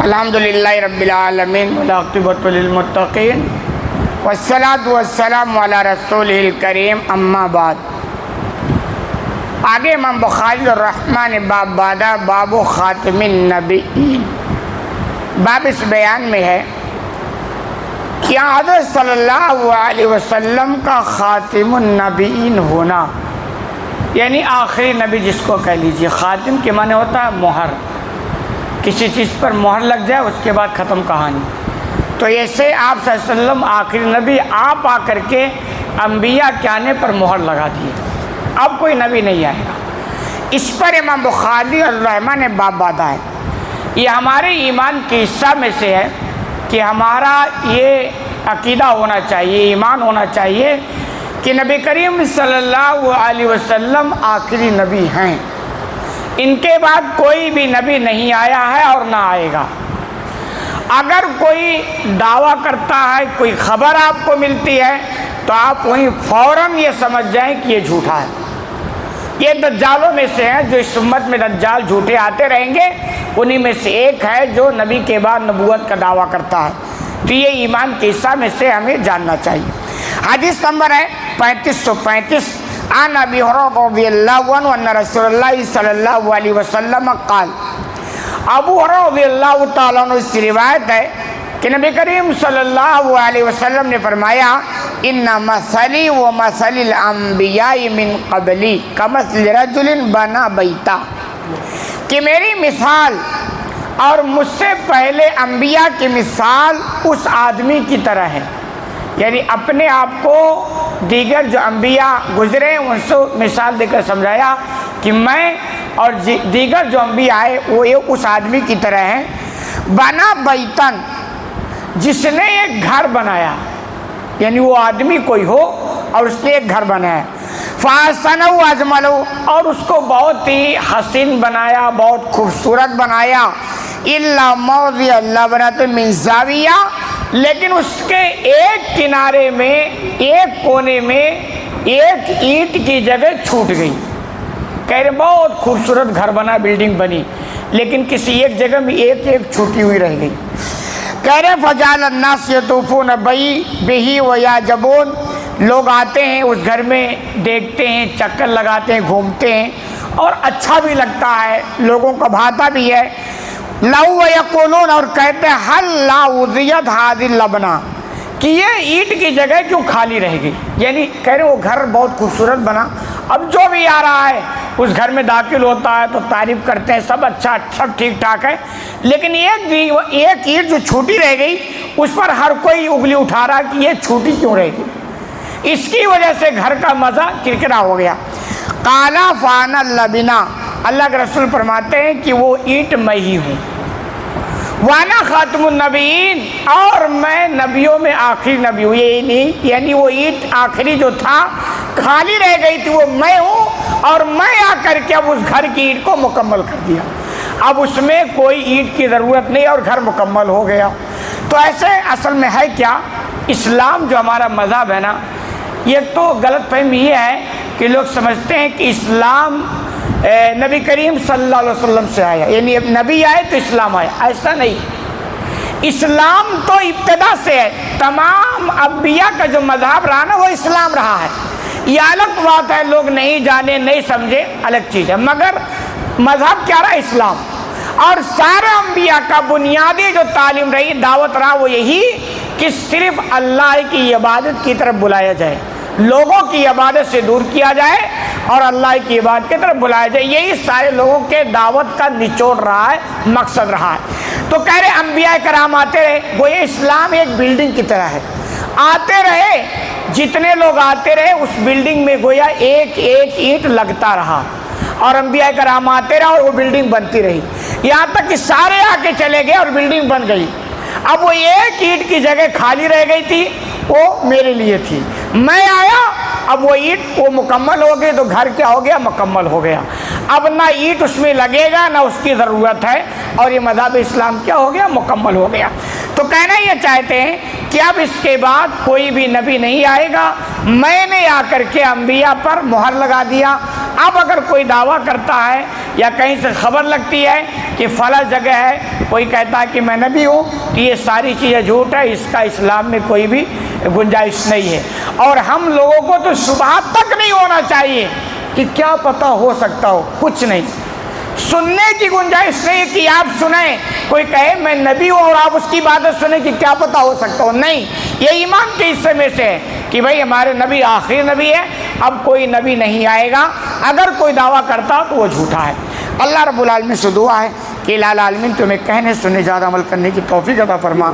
الحمدللہ رب العالمین والعاقبۃ للمتقین والصلاۃ والسلام علی رسولہ الکریم اما بعد۔ آگے امام بخاری الرحمن باب بادہ باب خاتم النبیین، باب اس بیان میں ہے کہ حضرت صلی اللہ علیہ وسلم کا خاتم النبیین ہونا، یعنی آخری نبی جس کو کہہ لیجیے۔ خاتم کے معنی ہوتا ہے مہر، کسی چیز پر مہر لگ جائے اس کے بعد ختم کہانی۔ تو ایسے آپ صلی اللہ علیہ وسلم آخری نبی، آپ آ کر کے انبیاء کے آنے پر مہر لگا دیے، اب کوئی نبی نہیں آئے گا۔ اس پر امام بخاری الرحمن نے باب باندھا ہے۔ یہ ہمارے ایمان کے حصہ میں سے ہے کہ ہمارا یہ عقیدہ ہونا چاہیے، ایمان ہونا چاہیے کہ نبی کریم صلی اللہ علیہ وسلم آخری نبی ہیں، ان کے بعد کوئی بھی نبی نہیں آیا ہے اور نہ آئے گا۔ اگر کوئی دعویٰ کرتا ہے، کوئی خبر آپ کو ملتی ہے، تو آپ وہیں فوراً یہ سمجھ جائیں کہ یہ جھوٹا ہے۔ یہ دجالوں میں سے ہیں، جو اس امت میں دجال جھوٹے آتے رہیں گے، انہی میں سے ایک ہے جو نبی کے بعد نبوت کا دعویٰ کرتا ہے۔ تو یہ ایمان کے حصہ میں سے ہمیں جاننا چاہیے۔ حدیث نمبر ہے 3535، عن ابی ہریرہ رضی اللہ عنہ ان رسول اللہ صلی اللہ علیہ وسلم قال۔ ابو ہریرہ رضی اللہ تعالیٰ عنہ سے روایت ہے کہ نبی کریم صلی اللہ علیہ وسلم نے فرمایا، ان مثلی و مثل الانبیاء من قبلی کمثل رجل بنا بیتا، کہ میری مثال اور مجھ سے پہلے انبیاء کی مثال اس آدمی کی طرح ہے، یعنی اپنے آپ کو دیگر جو انبیاء گزرے ان سے مثال دے کر سمجھایا کہ میں اور دیگر جو انبیاء آئے وہ اس آدمی کی طرح ہیں، بنا بیتن، جس نے ایک گھر بنایا، یعنی وہ آدمی کوئی ہو اور اس نے ایک گھر بنایا، فَأَحْسَنَهُ وَأَجْمَلَهُ، اور اس کو بہت ہی حسین بنایا، بہت خوبصورت بنایا، إِلَّا مَوْضِعَ اللَّبْنَةِ مِنْ زَاوِيَةٍ، لیکن اس کے ایک کنارے میں، ایک کونے میں ایک اینٹ کی جگہ چھوٹ گئی۔ کہہ رہے بہت خوبصورت گھر بنا، بلڈنگ بنی، لیکن کسی ایک جگہ میں ایک چھوٹی ہوئی رہ گئی۔ کہہ رہے فَجَعَلَ النَّاسُ يَطُوفُونَ بِهِ وَيَعْجَبُونَ، لوگ آتے ہیں اس گھر میں، دیکھتے ہیں، چکر لگاتے ہیں، گھومتے ہیں، اور اچھا بھی لگتا ہے، لوگوں کو بھاتا بھی ہے۔ لَوْ وَيَقُولُونَ، اور کہتے ہیں حَلْ لَا وُضِعَتْ هَذِهِ اللَّبْنَةُ، کہ یہ اینٹ کی جگہ کیوں خالی رہ گئی، یعنی کہہ رہے وہ گھر بہت خوبصورت بنا، اب جو بھی آ رہا ہے اس گھر میں داخل ہوتا ہے تو تعریف کرتے ہیں، سب اچھا، سب ٹھیک ٹھاک ہے، لیکن ایک اینٹ جو چھوٹی رہ گئی اس پر ہر کوئی انگلی اٹھا رہا کہ یہ چھوٹی کیوں رہ گئی، اس کی وجہ سے گھر کا مزہ کرکرا ہو گیا۔ قَالَ فَأَنَا اللَّبِنَةُ، اللہ کے رسول فرماتے ہیں کہ وہ اینٹ میں ہی ہوں، وَأَنَا خَاتِمُ النَّبِيِّينَ، اور میں نبیوں میں آخری نبی ہوں، یعنی وہ اینٹ آخری جو تھا خالی رہ گئی تھی وہ میں ہوں، اور میں آ کر کے اب اس گھر کی اینٹ کو مکمل کر دیا، اب اس میں کوئی اینٹ کی ضرورت نہیں اور گھر مکمل ہو گیا۔ تو ایسے اصل میں ہے کیا، اسلام جو ہمارا مذہب ہے نا، یہ تو غلط فہمی یہ ہے کہ لوگ سمجھتے ہیں کہ اسلام نبی کریم صلی اللہ علیہ وسلم سے آیا، یعنی نبی آئے تو اسلام آیا، ایسا نہیں۔ اسلام تو ابتدا سے ہے، تمام انبیاء کا جو مذہب رہا نا وہ اسلام رہا ہے، یہ الگ بات ہے، لوگ نہیں جانے نہیں سمجھے الگ چیز ہے، مگر مذہب کیا رہا، اسلام۔ اور سارے انبیاء کا بنیادی جو تعلیم رہی، دعوت رہا، وہ یہی کہ صرف اللہ کی عبادت کی طرف بلایا جائے، لوگوں کی عبادت سے دور کیا جائے اور اللہ کی عبادت کی طرف بلایا جائے، یہی سارے لوگوں کے دعوت کا نچوڑ رہا ہے، مقصد رہا ہے۔ تو کہہ رہے انبیاء کرام آتے رہے، وہ یہ اسلام ایک بلڈنگ کی طرح ہے، آتے رہے، جتنے لوگ آتے رہے اس بلڈنگ میں گویا ایک اینٹ لگتا رہا، اور انبیاء کرام آتے رہے اور وہ بلڈنگ بنتی رہی، یہاں تک کہ سارے آ کے چلے گئے اور بلڈنگ بن گئی۔ اب وہ ایک اینٹ کی جگہ خالی رہ گئی تھی، وہ میرے لیے تھی، میں آیا، اب وہ اینٹ وہ مکمل ہو گئی، تو گھر کیا ہو گیا، مکمل ہو گیا، اب نہ اینٹ اس میں لگے گا نہ اس کی ضرورت ہے، اور یہ مذہب اسلام کیا ہو گیا، مکمل ہو گیا۔ تو کہنا یہ چاہتے ہیں کہ اب اس کے بعد کوئی بھی نبی نہیں آئے گا، میں نے آ کر کے انبیاء پر مہر لگا دیا۔ اب اگر کوئی دعویٰ کرتا ہے یا کہیں سے خبر لگتی ہے کہ فلاں جگہ ہے، کوئی کہتا ہے کہ میں نبی ہوں، تو یہ ساری چیزیں جھوٹ ہے، اس کا اسلام میں کوئی بھی گنجائش نہیں ہے۔ اور ہم لوگوں کو تو شبہات تک نہیں ہونا چاہیے کہ کیا پتہ ہو سکتا ہو، کچھ نہیں، سننے کی گنجائش نہیں کہ آپ سنیں، کوئی کہے میں نبی ہوں اور آپ اس کی عبادت سنیں کہ کیا پتہ ہو سکتا ہو، نہیں، یہ ایمان کے حصے میں سے ہے کہ بھئی ہمارے نبی آخری نبی ہے، اب کوئی نبی نہیں آئے گا، اگر کوئی دعویٰ کرتا تو وہ جھوٹا ہے۔ اللہ رب العالمین سے دعا ہے کہ الہ العالمین تمہیں کہنے سننے زیادہ عمل کرنے کی توفیق عطا فرما۔